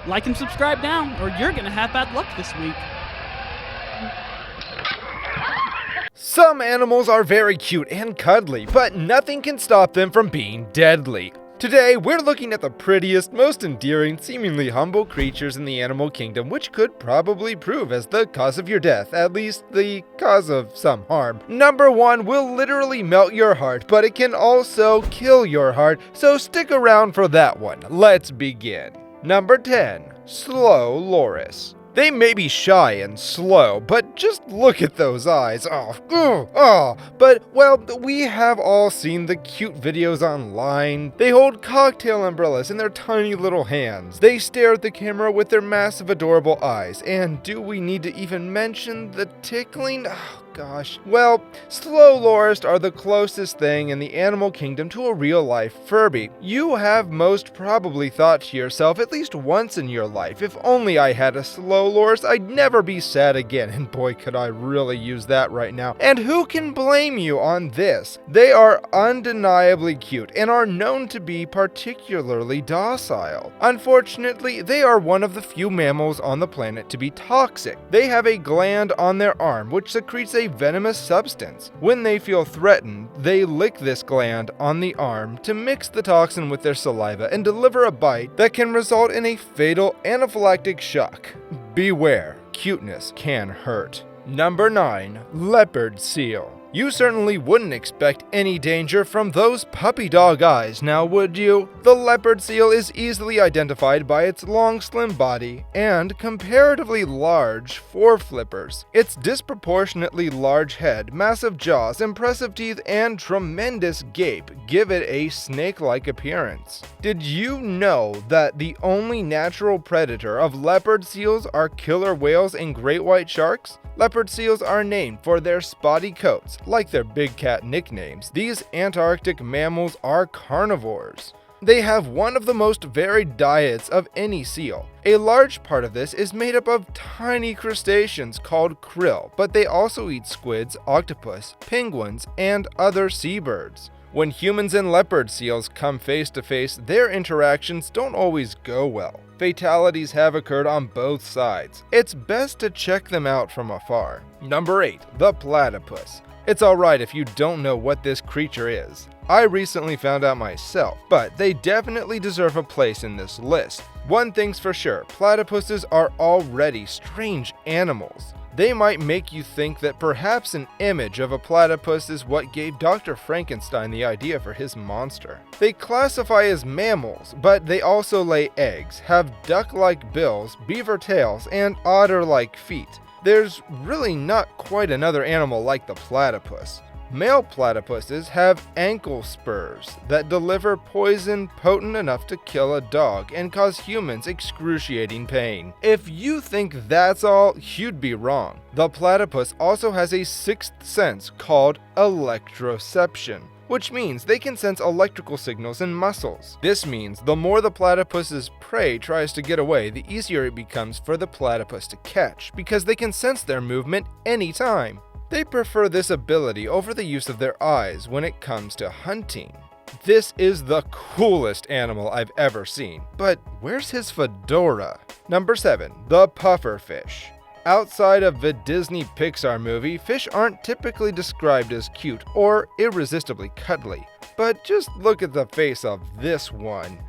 Like and subscribe now, or you're gonna have bad luck this week. Some animals are very cute and cuddly, but nothing can stop them from being deadly. Today, we're looking at the prettiest, most endearing, seemingly humble creatures in the animal kingdom, which could probably prove as the cause of your death, at least the cause of some harm. Number 1 will literally melt your heart, but it can also kill your heart, so stick around for that one. Let's begin. Number 10. Slow Loris. They may be shy and slow, but just look at those eyes. But, well, we have all seen the cute videos online. They hold cocktail umbrellas in their tiny little hands. They stare at the camera with their massive, adorable eyes. And do we need to even mention the tickling? Gosh. Well, slow Loris are the closest thing in the animal kingdom to a real-life Furby. You have most probably thought to yourself at least once in your life, if only I had a slow Loris, I'd never be sad again, and boy could I really use that right now. And who can blame you on this? They are undeniably cute and are known to be particularly docile. Unfortunately, they are one of the few mammals on the planet to be toxic. They have a gland on their arm which secretes a venomous substance. When they feel threatened, they lick this gland on the arm to mix the toxin with their saliva and deliver a bite that can result in a fatal anaphylactic shock. Beware, cuteness can hurt. Number 9. Leopard Seal. You certainly wouldn't expect any danger from those puppy dog eyes, now would you? The leopard seal is easily identified by its long, slim body and comparatively large foreflippers. Its disproportionately large head, massive jaws, impressive teeth, and tremendous gape give it a snake-like appearance. Did you know that the only natural predator of leopard seals are killer whales and great white sharks? Leopard seals are named for their spotty coats. Like their big cat nicknames, these Antarctic mammals are carnivores. They have one of the most varied diets of any seal. A large part of this is made up of tiny crustaceans called krill, but they also eat squids, octopus, penguins, and other seabirds. When humans and leopard seals come face to face, their interactions don't always go well. Fatalities have occurred on both sides. It's best to check them out from afar. Number 8. The platypus. It's alright if you don't know what this creature is. I recently found out myself, but they definitely deserve a place in this list. One thing's for sure, platypuses are already strange animals. They might make you think that perhaps an image of a platypus is what gave Dr. Frankenstein the idea for his monster. They classify as mammals, but they also lay eggs, have duck-like bills, beaver tails, and otter-like feet. There's really not quite another animal like the platypus. Male platypuses have ankle spurs that deliver poison potent enough to kill a dog and cause humans excruciating pain. If you think that's all, you'd be wrong. The platypus also has a sixth sense called electroception, which means they can sense electrical signals in muscles. This means the more the platypus's prey tries to get away, the easier it becomes for the platypus to catch, because they can sense their movement anytime. They prefer this ability over the use of their eyes when it comes to hunting. This is the coolest animal I've ever seen, but where's his fedora? Number 7. The pufferfish. Outside of the Disney Pixar movie, fish aren't typically described as cute or irresistibly cuddly. But just look at the face of this one.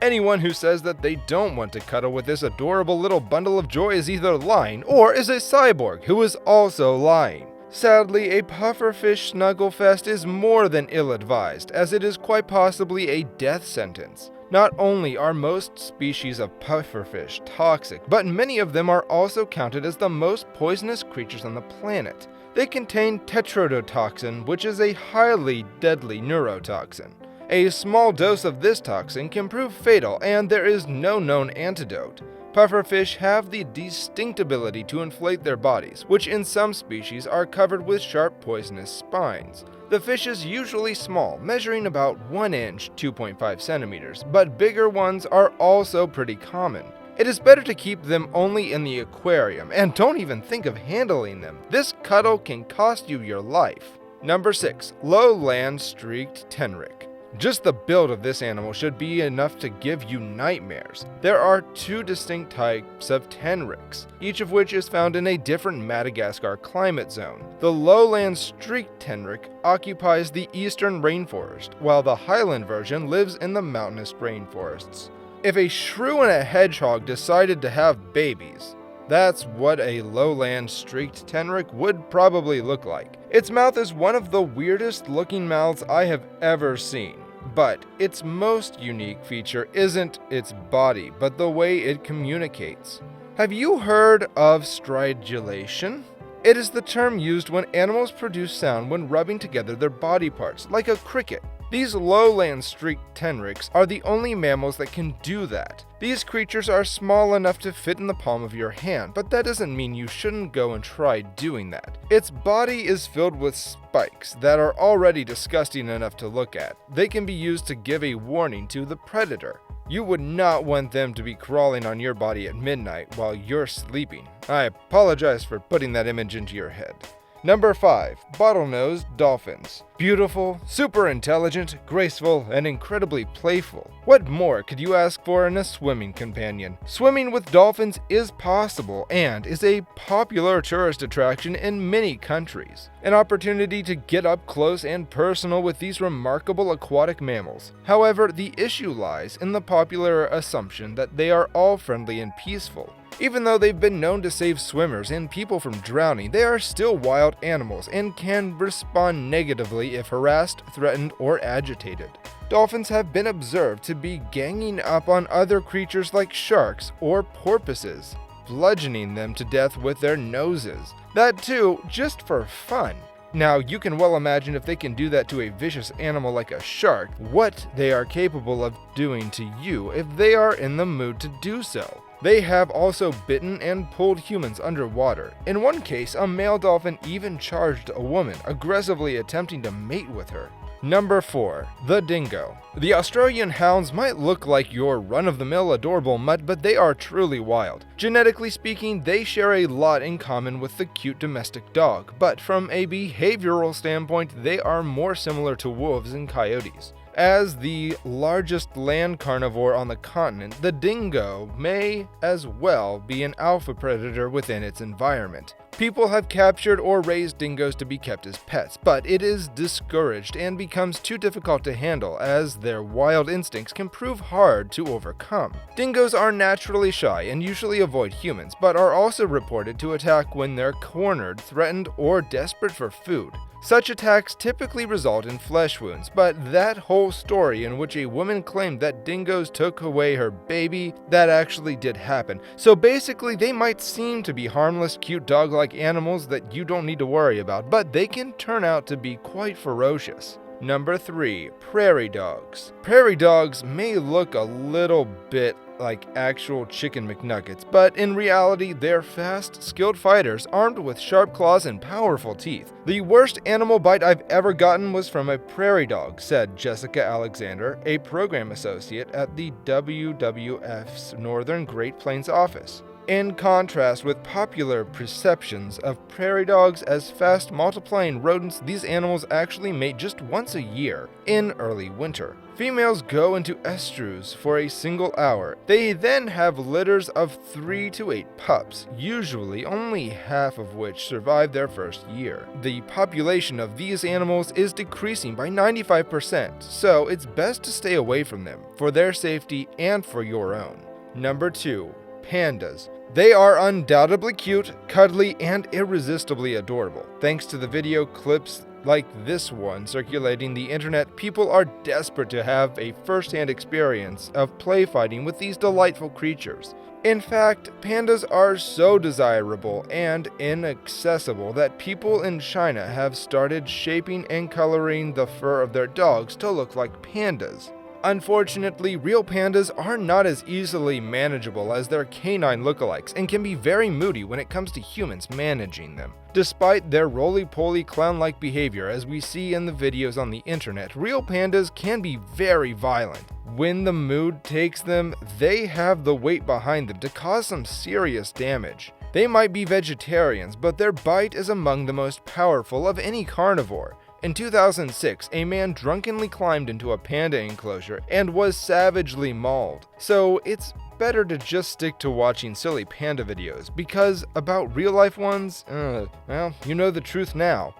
Anyone who says that they don't want to cuddle with this adorable little bundle of joy is either lying or is a cyborg who is also lying. Sadly, a pufferfish snugglefest is more than ill-advised, as it is quite possibly a death sentence. Not only are most species of pufferfish toxic, but many of them are also counted as the most poisonous creatures on the planet. They contain tetrodotoxin, which is a highly deadly neurotoxin. A small dose of this toxin can prove fatal, and there is no known antidote. Pufferfish have the distinct ability to inflate their bodies, which in some species are covered with sharp poisonous spines. The fish is usually small, measuring about 1 inch (2.5 centimeters), but bigger ones are also pretty common. It is better to keep them only in the aquarium, and don't even think of handling them. This cuddle can cost you your life. Number 6. Lowland Streaked Tenrec. Just the build of this animal should be enough to give you nightmares. There are two distinct types of tenrics, each of which is found in a different Madagascar climate zone. The lowland streaked tenric occupies the eastern rainforest, while the highland version lives in the mountainous rainforests. If a shrew and a hedgehog decided to have babies, that's what a lowland streaked tenric would probably look like. Its mouth is one of the weirdest looking mouths I have ever seen. But its most unique feature isn't its body, but the way it communicates. Have you heard of stridulation? It is the term used when animals produce sound when rubbing together their body parts, like a cricket. These lowland streaked tenrics are the only mammals that can do that. These creatures are small enough to fit in the palm of your hand, but that doesn't mean you shouldn't go and try doing that. Its body is filled with spikes that are already disgusting enough to look at. They can be used to give a warning to the predator. You would not want them to be crawling on your body at midnight while you're sleeping. I apologize for putting that image into your head. Number 5. Bottlenose dolphins. Beautiful, super intelligent, graceful, and incredibly playful. What more could you ask for in a swimming companion? Swimming with dolphins is possible and is a popular tourist attraction in many countries. An opportunity to get up close and personal with these remarkable aquatic mammals. However, the issue lies in the popular assumption that they are all friendly and peaceful. Even though they've been known to save swimmers and people from drowning, they are still wild animals and can respond negatively if harassed, threatened, or agitated. Dolphins have been observed to be ganging up on other creatures like sharks or porpoises, bludgeoning them to death with their noses. That too, just for fun. Now, you can well imagine if they can do that to a vicious animal like a shark, what they are capable of doing to you if they are in the mood to do so. They have also bitten and pulled humans underwater. In one case, a male dolphin even charged a woman, aggressively attempting to mate with her. Number 4. The dingo. The Australian hounds might look like your run-of-the-mill adorable mutt, but they are truly wild. Genetically speaking, they share a lot in common with the cute domestic dog, but from a behavioral standpoint, they are more similar to wolves and coyotes. As the largest land carnivore on the continent, the dingo may as well be an alpha predator within its environment. People have captured or raised dingoes to be kept as pets, but it is discouraged and becomes too difficult to handle as their wild instincts can prove hard to overcome. Dingoes are naturally shy and usually avoid humans, but are also reported to attack when they're cornered, threatened, or desperate for food. Such attacks typically result in flesh wounds, but that whole story in which a woman claimed that dingoes took away her baby, that actually did happen. So basically, they might seem to be harmless, cute dog-like animals that you don't need to worry about, but they can turn out to be quite ferocious. Number 3. Prairie dogs. Prairie dogs may look a little bit like actual chicken McNuggets, but in reality, they're fast, skilled fighters armed with sharp claws and powerful teeth. The worst animal bite I've ever gotten was from a prairie dog, said Jessica Alexander, a program associate at the WWF's Northern Great Plains office. In contrast with popular perceptions of prairie dogs as fast multiplying rodents, these animals actually mate just once a year, in early winter. Females go into estrus for a single hour. They then have litters of 3 to 8 pups, usually only half of which survive their first year. The population of these animals is decreasing by 95%, so it's best to stay away from them, for their safety and for your own. Number 2. Pandas. They are undoubtedly cute, cuddly, and irresistibly adorable. Thanks to the video clips like this one circulating the internet, people are desperate to have a first-hand experience of play fighting with these delightful creatures. In fact, pandas are so desirable and inaccessible that people in China have started shaping and coloring the fur of their dogs to look like pandas. Unfortunately, real pandas are not as easily manageable as their canine lookalikes and can be very moody when it comes to humans managing them. Despite their roly-poly clown-like behavior as we see in the videos on the internet, real pandas can be very violent. When the mood takes them, they have the weight behind them to cause some serious damage. They might be vegetarians, but their bite is among the most powerful of any carnivore. In 2006, a man drunkenly climbed into a panda enclosure and was savagely mauled. So it's better to just stick to watching silly panda videos, because about real-life ones, well, you know the truth now.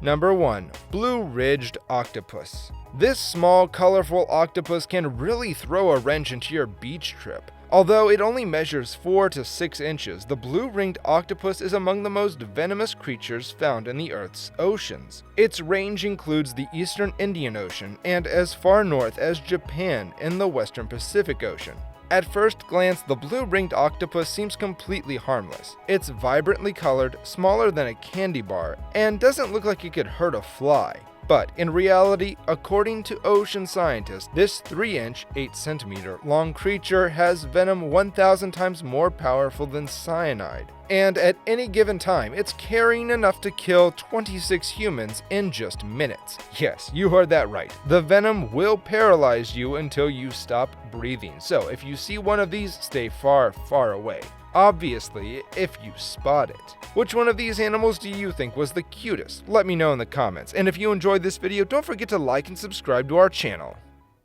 Number 1. Blue-ridged octopus. This small, colorful octopus can really throw a wrench into your beach trip. Although it only measures 4 to 6 inches, the blue-ringed octopus is among the most venomous creatures found in the Earth's oceans. Its range includes the eastern Indian Ocean and as far north as Japan in the western Pacific Ocean. At first glance, the blue-ringed octopus seems completely harmless. It's vibrantly colored, smaller than a candy bar, and doesn't look like it could hurt a fly. But in reality, according to ocean scientists, this 3-inch, 8-centimeter long creature has venom 1,000 times more powerful than cyanide. And at any given time, it's carrying enough to kill 26 humans in just minutes. Yes, you heard that right. The venom will paralyze you until you stop breathing. So if you see one of these, stay far, far away. Obviously, if you spot it. Which one of these animals do you think was the cutest? Let me know in the comments. And if you enjoyed this video, don't forget to like and subscribe to our channel.